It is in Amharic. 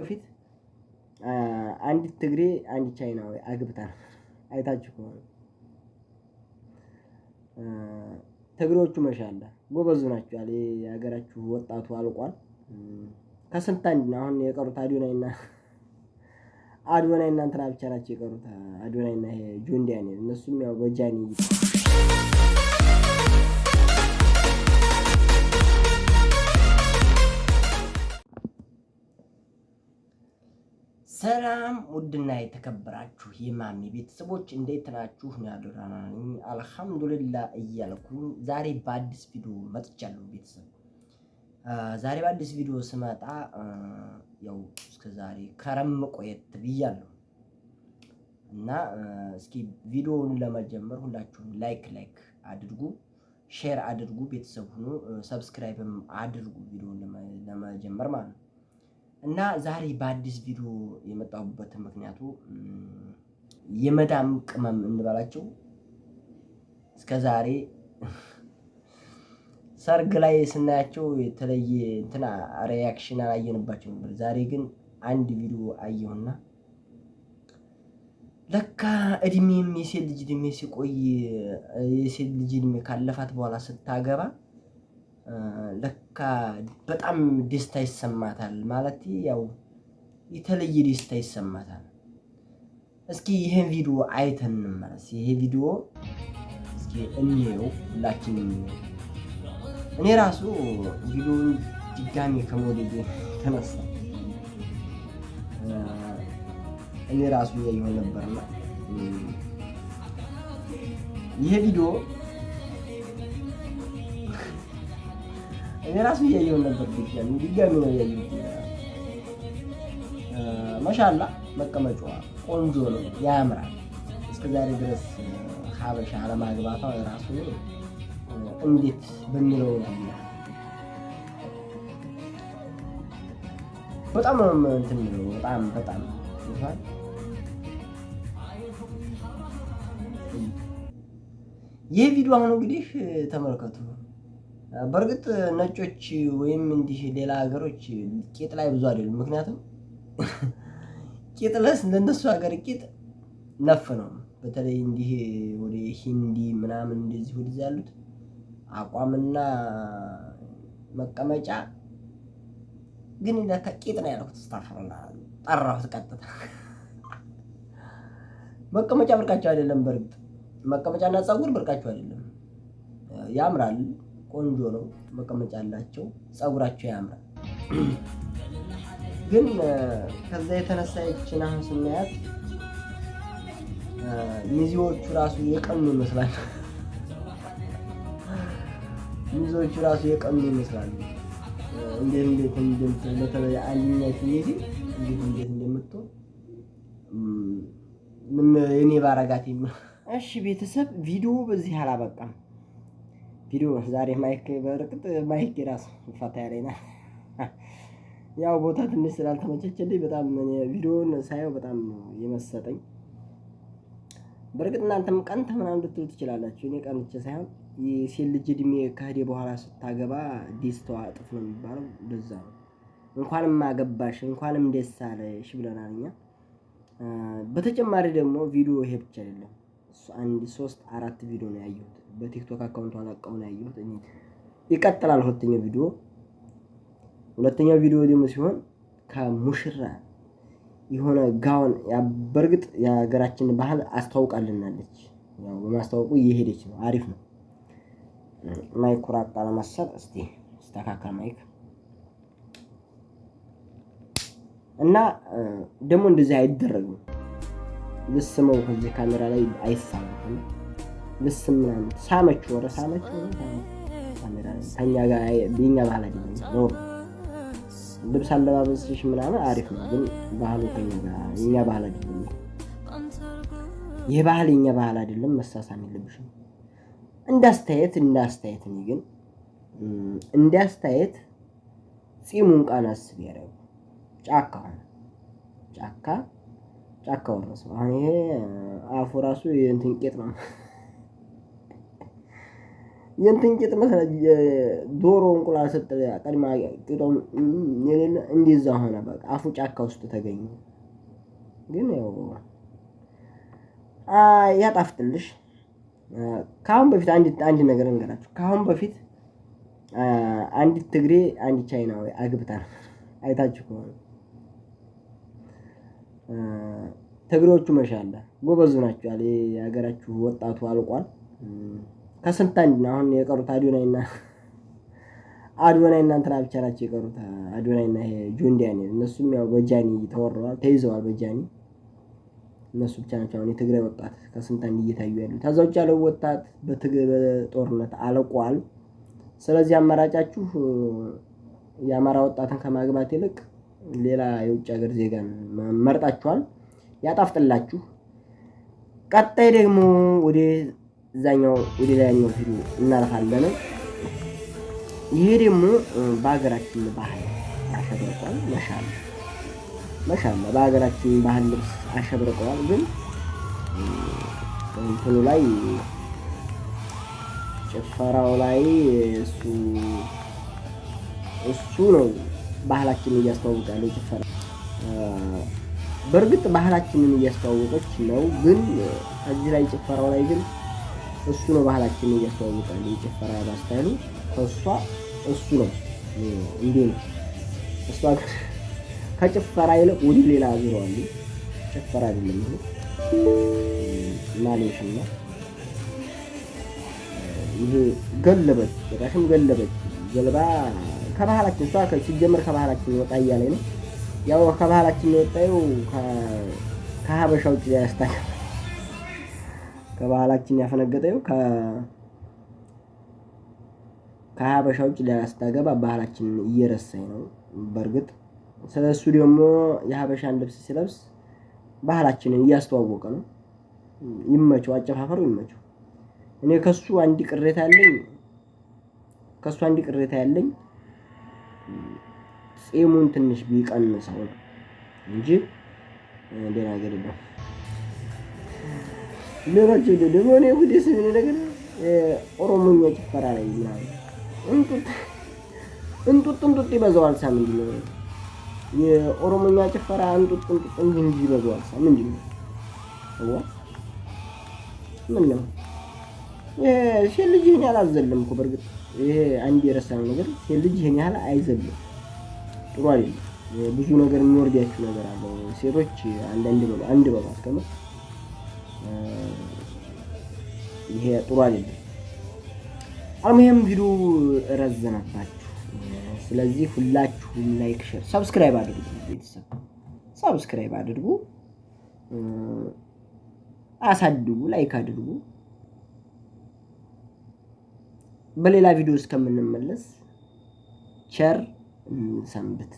በፊት አንዲት ትግሬ አንዲት ቻይናዊ አግብታ አይታችሁ ከሆነ ትግሬዎቹ ማሻአላ ጎበዙ ናቸው ያለ የሀገራችሁ ወጣቱ አልቋል። ከስንት አንድ ነው አሁን የቀሩት አዶናይና እንትና ብቻ ናቸው የቀሩት። አዶናይና ይሄ ጆንዲያን እነሱም ያው በጃኒ ሰላም ውድና የተከበራችሁ የማሚ ቤተሰቦች እንዴት ናችሁ? ነው ያደራናኒ አልሐምዱሊላህ እያልኩኝ ዛሬ በአዲስ ቪዲዮ መጥቻለሁ። ቤተሰብ ዛሬ በአዲስ ቪዲዮ ስመጣ ያው እስከዛሬ ከረም ቆየት ብያለሁ እና እስኪ ቪዲዮውን ለመጀመር ሁላችሁም ላይክ አድርጉ፣ ሼር አድርጉ፣ ቤተሰብ ሁኑ፣ ሰብስክራይብም አድርጉ ቪዲዮውን ለመጀመር ማለት ነው። እና ዛሬ በአዲስ ቪዲዮ የመጣሁበት ምክንያቱ የመዳም ቅመም እንባላቸው እስከዛሬ ሰርግ ላይ ስናያቸው የተለየ እንትና ሪአክሽን አላየንባቸው ነበር። ዛሬ ግን አንድ ቪዲዮ አየሁና ለካ እድሜም የሴት ልጅ እድሜ ሲቆይ የሴት ልጅ እድሜ ካለፋት በኋላ ስታገባ ለካ በጣም ደስታ ይሰማታል። ማለት ያው የተለየ ደስታ ይሰማታል። እስኪ ይሄን ቪዲዮ አይተን እንመለስ። ይሄ ቪዲዮ እስኪ እንየው ሁላችንም። እኔ ራሱ ቪዲዮውን ድጋሚ ከመውደዴ ተነሳ እኔ ራሱ ያየው ነበርና ይሄ ቪዲዮ እኔ ራሱ ያየው ነበር። ድጋሚ ነው ያየሁት። ማሻአላ መቀመጫዋ ቆንጆ ነው፣ ያምራል። እስከዛሬ ድረስ ሀበሻ አለማግባቷ ራሱ እንዴት በሚለው በጣም እንትን ነው። በጣም ይፋል። ይሄ ቪዲዮ አሁን እንግዲህ ተመልከቱ። በርግጥ ነጮች ወይም እንዲህ ሌላ ሀገሮች ቂጥ ላይ ብዙ አይደሉም። ምክንያቱም ቂጥ ለነሱ ሀገር ቂጥ ነፍ ነው። በተለይ እንዲህ ወደ ሂንዲ ምናምን እንደዚህ ወደዚህ ያሉት አቋምና መቀመጫ ግን ለካ ቂጥ ነው ያሉት። ስታፈራላ ጠራሁት ቀጥታ። መቀመጫ ብርቃቸው አይደለም። በርግጥ መቀመጫና ፀጉር ብርቃቸው አይደለም። ያምራል፣ ቆንጆ ነው። መቀመጫ አላቸው፣ ፀጉራቸው ያምራል። ግን ከዛ የተነሳ ይችን አሁን ስናያት ሚዜዎቹ ራሱ የቀኑ ይመስላል። ሚዜዎቹ ራሱ የቀኑ ይመስላል። እንዴት በተለይ አንኛት ሚዜ እንዴት እንደምትሆን ምን የኔ ባረጋት ይመ እሺ ቤተሰብ ቪዲዮ በዚህ አላበቃም። ቪዲዮ ዛሬ በርግጥ ማይክ ራሱ ፈታ ያለና ያው ቦታ ትንሽ ስላልተመቸችልኝ በጣም ቪዲዮውን ሳየው በጣም የመሰጠኝ። በርግጥ እናንተም ቀንተ ምናምን ልትሉ ትችላላችሁ። እኔ ቀንቼ ሳይሆን የሴት ልጅ እድሜ ከሄደ በኋላ ስታገባ ደስታዋ እጥፍ ነው የሚባለው። እንደዛ ነው። እንኳንም አገባሽ እንኳንም ደስ አለሽ ብለናል እኛ። በተጨማሪ ደግሞ ቪዲዮ ይሄ ብቻ አይደለም። አንድ 3-4 ቪዲዮ ነው ያየሁት። በቲክቶክ አካውንቷ አላቀው ነው ያየሁት። ይቀጥላል ሁለተኛው ቪዲዮ ደግሞ ሲሆን ከሙሽራ የሆነ ጋውን በርግጥ የሀገራችን ባህል አስተዋውቃልናለች። ያው በማስተዋወቁ እየሄደች ነው። አሪፍ ነው። ማይክ ራቅ አለ መሰል። እስቲስተካከል ማይክ እና ደግሞ እንደዚህ አይደረግም። ልስመው ከዚህ ካሜራ ላይ አይሳምም። ልስም ምናምን ሳመችው ወረ ሳመችው ካሜራ ላይ ተኛ ጋር በእኛ ባህል አይደለም ነው። ልብስ አለባበስሽ ምናምን አሪፍ ነው፣ ግን ባህሉ ከኛ ጋር የኛ ባህል አይደለም። ይሄ ባህል የኛ ባህል አይደለም። መሳሳም የለብሽም። እንዳስተያየት እኔ ግን እንዳስተያየት ጺሙን ቀነስ ቢያደርጉ ጫካ ወረሰ። አሁን ይሄ አፉ ራሱ የእንትን ቄጥ ነው። የእንትን ቂጥ መሰለህ ዶሮ እንቁላል ስትል ቀድማ ቂጧም የሌለ እንደዛ ሆነ። በቃ አፉ ጫካ ውስጥ ተገኘ። ግን ያው ያጣፍጥልሽ። ከአሁን በፊት አንድ ነገር እንገራችሁ። ከአሁን በፊት አንዲት ትግሬ አንድ ቻይናዊ አግብታ ነው። አይታችሁ ከሆነ ትግሬዎቹ መሻላ ጎበዙ ናቸው ያለ የሀገራችሁ ወጣቱ አልቋል። ከስንት አንድ ነው አሁን የቀሩት አዶናይና እንትና ብቻ ናቸው የቀሩት። አዶናይና ይሄ ጆንዲያን እነሱም ያው በጃኒ ተወረዋል፣ ተይዘዋል በጃኒ። እነሱ ብቻ ናቸው አሁን የትግራይ ወጣት ከስንት አንድ እየታዩ ያሉት። ከዛ ውጭ ያለው ወጣት በጦርነት አልቋል። ስለዚህ አማራጫችሁ የአማራ ወጣትን ከማግባት ይልቅ ሌላ የውጭ ሀገር ዜጋን መርጣችኋል። ያጣፍጥላችሁ። ቀጣይ ደግሞ ወደ ላይኛው ቪዲዮ እናልፋለን። ይሄ ደግሞ በሀገራችን ባህል አሸብርቋል። መሻላ በሀገራችን ባህል ልብስ አሸብርቀዋል። ግን እንትኑ ላይ ጭፈራው ላይ እሱ ነው ባህላችንን እያስተዋወቀ ያለው ጭፈራ። በእርግጥ ባህላችንን እያስተዋወቀች ነው። ግን እዚህ ላይ ጭፈራው ላይ ግን እሱ ነው ባህላችንን እያስተዋወቀ ያለው የጭፈራ ባስታይሉ ከእሷ እሱ ነው እንዴ ነው። እሷ ከጭፈራ ይልቅ ወደ ሌላ አዙረዋል። ጭፈራ አይደለም ይሄ ማሌሽና ይሄ ገለበች በጣም ገለበች። ጀልባ ከባህላችን እሷ ሲጀመር ከባህላችን ወጣ እያለኝ ነው። ያው ከባህላችን የወጣው ከሀበሻ ውጭ ያስታገ ከባህላችን ያፈነገጠው ከሀበሻ ውጭ ሊያስታገባ ባህላችን እየረሳኝ ነው። በእርግጥ ስለሱ ደግሞ የሀበሻን ልብስ ሲለብስ ባህላችንን እያስተዋወቀ ነው። ይመቸው፣ አጨፋፈሩ ይመቸው። እኔ ከሱ አንድ ቅሬታ ያለኝ ጺሙን ትንሽ ቢቀንሰው እንጂ ሌላ ነገር የለም። ሌሎች ደግሞ እኔ ጉዴስ ምን ነገር ኦሮሞኛ ጭፈራ ላይ ምናምን እንጡጥ ይበዛዋል። ምንድን ነው የኦሮሞኛ ጭፈራ እንጡጥ እንጂ ይበዛዋል። ምንድን ነው ምን ነው ሴት ልጅ ይሄን ያህል አዘልም እኮ። በእርግጥ ይሄ አንድ የረሳነው ነገር ሴት ልጅ ይሄን ያህል አይዘልም። ጥሩ አይደለም። ብዙ ነገር የሚወርዳችሁ ነገር አለ። ሴቶች አንድ በባት ከመ ይሄ ጥሩ አይደለም። አልሙሂም ቪዲዮ ረዘመባችሁ። ስለዚህ ሁላችሁም ላይክ፣ ሼር፣ ሰብስክራይብ አድርጉ። ቤተሰብ ሰብስክራይብ አድርጉ፣ አሳድጉ፣ ላይክ አድርጉ። በሌላ ቪዲዮ እስከምንመለስ ቸር ሰንብት።